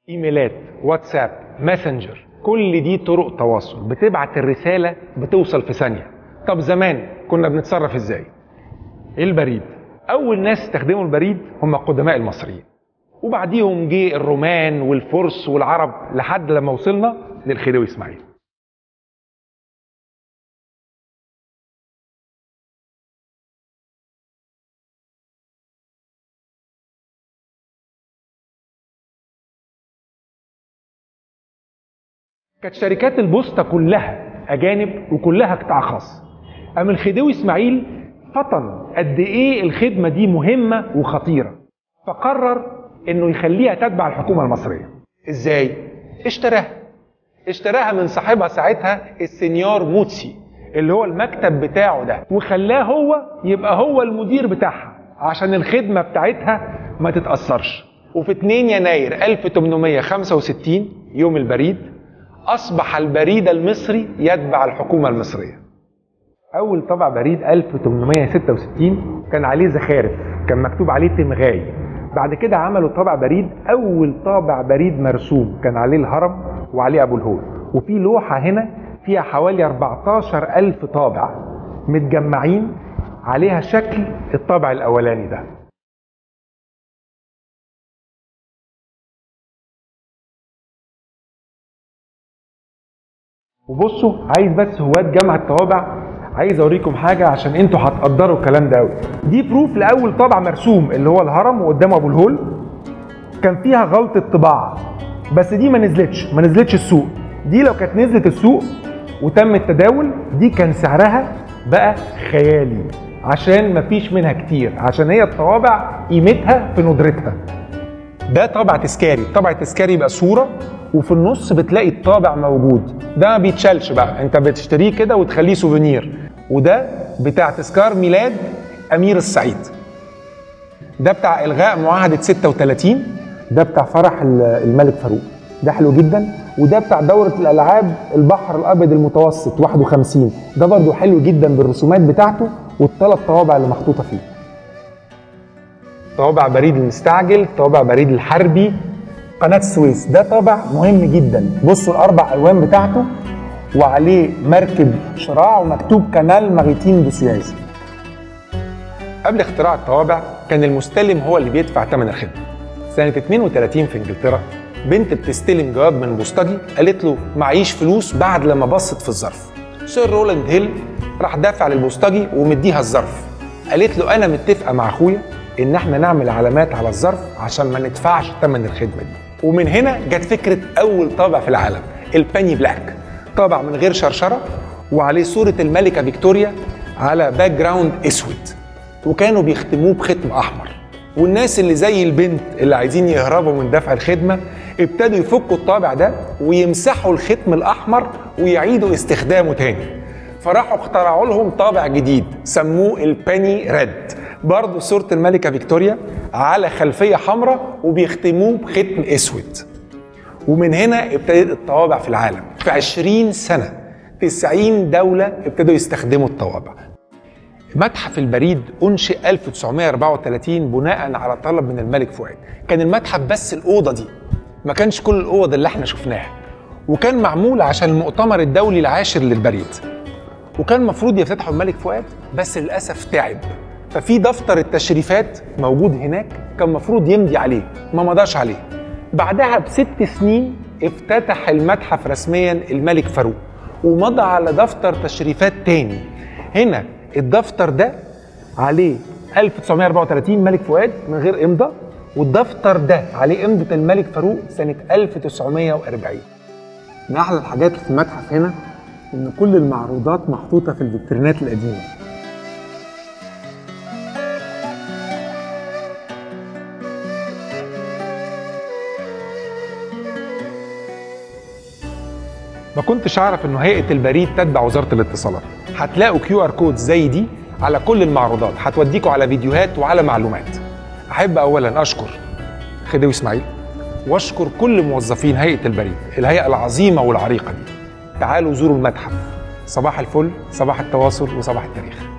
ايميلات، واتساب، ماسنجر، كل دي طرق تواصل. بتبعت الرسالة بتوصل في ثانية. طب زمان كنا بنتصرف ازاي؟ البريد. اول ناس استخدموا البريد هم القدماء المصريين، وبعديهم جه الرومان والفرس والعرب لحد لما وصلنا للخديوي اسماعيل. كانت شركات البوسطة كلها أجانب وكلها قطاع خاص. أما الخديوي إسماعيل فطن قد إيه الخدمة دي مهمة وخطيرة، فقرر إنه يخليها تتبع الحكومة المصرية. إزاي؟ اشتراها من صاحبها ساعتها السنيور موتسي، اللي هو المكتب بتاعه ده، وخلاه هو يبقى هو المدير بتاعها عشان الخدمة بتاعتها ما تتأثرش. وفي 2 يناير 1865 يوم البريد أصبح البريد المصري يتبع الحكومة المصرية. أول طبع بريد 1866 كان عليه زخارف، كان مكتوب عليه تمغاي. بعد كده عملوا طبع بريد، أول طابع بريد مرسوم كان عليه الهرم وعليه أبو الهول، وفي لوحة هنا فيها حوالي 14,000 طابع متجمعين عليها شكل الطابع الأولاني ده. وبصوا، عايز بس هواة جمع الطوابع عايز اوريكم حاجه عشان انتوا هتقدروا الكلام ده قوي. دي بروف لاول طابع مرسوم اللي هو الهرم وقدامه ابو الهول، كان فيها غلطه طباعه، بس دي ما نزلتش السوق. دي لو كانت نزلت السوق وتم التداول دي كان سعرها بقى خيالي، عشان ما فيش منها كتير، عشان هي الطوابع قيمتها في ندرتها. ده طابع تذكاري. الطابع التذكاري يبقى صوره وفي النص بتلاقي الطابع موجود، ده ما بيتشالش بقى، انت بتشتريه كده وتخليه سوفينير. وده بتاع تذكار ميلاد امير الصعيد. ده بتاع الغاء معاهده 36، ده بتاع فرح الملك فاروق، ده حلو جدا. وده بتاع دوره الالعاب البحر الابيض المتوسط 51، ده برضو حلو جدا بالرسومات بتاعته والثلاث طوابع اللي محطوطه فيه. طوابع بريد المستعجل، طوابع بريد الحربي، قناة السويس. ده طابع مهم جدا، بصوا الأربع ألوان بتاعته وعليه مركب شراع ومكتوب كانال ماريتيم دو سويس. قبل اختراع الطوابع كان المستلم هو اللي بيدفع ثمن الخدمة. سنة 32 في انجلترا بنت بتستلم جواب من بوسطجي قالت له معيش فلوس، بعد لما بصت في الظرف. سير رولاند هيل راح دافع للبوسطجي ومديها الظرف. قالت له أنا متفقة مع أخويا إن احنا نعمل علامات على الظرف عشان ما ندفعش ثمن الخدمة دي. ومن هنا جت فكرة أول طابع في العالم، الباني بلاك، طابع من غير شرشرة وعليه صورة الملكة فيكتوريا على باك جراوند أسود، وكانوا بيختموه بختم أحمر. والناس اللي زي البنت اللي عايزين يهربوا من دفع الخدمة ابتدوا يفكوا الطابع ده ويمسحوا الختم الأحمر ويعيدوا استخدامه تاني، فراحوا اخترعوا لهم طابع جديد سموه الباني ريد، برضه صورة الملكة فيكتوريا على خلفية حمراء وبيختموه بختم اسود. ومن هنا ابتدت الطوابع في العالم. في 20 سنة 90 دولة ابتدوا يستخدموا الطوابع. متحف البريد أنشئ 1934 بناء على طلب من الملك فؤاد. كان المتحف بس الأوضة دي، ما كانش كل الأوض اللي احنا شفناها، وكان معمول عشان المؤتمر الدولي العاشر للبريد. وكان مفروض يفتحه الملك فؤاد بس للأسف تعب، ففي دفتر التشريفات موجود هناك كان مفروض يمضي عليه، ما مضاش عليه. بعدها ب6 سنين افتتح المتحف رسميا الملك فاروق ومضى على دفتر تشريفات تاني. هنا الدفتر ده عليه 1934 ملك فؤاد من غير امضاء، والدفتر ده عليه امضة الملك فاروق سنة 1940. من أحلى الحاجات في المتحف هنا إن كل المعروضات محطوطة في الفيترينات القديمة. ما كنتش اعرف انه هيئة البريد تتبع وزارة الاتصالات. هتلاقوا QR كود زي دي على كل المعروضات، هتوديكوا على فيديوهات وعلى معلومات. احب اولا اشكر خديوي اسماعيل واشكر كل موظفين هيئة البريد، الهيئة العظيمة والعريقة دي. تعالوا زوروا المتحف. صباح الفل، صباح التواصل، وصباح التاريخ.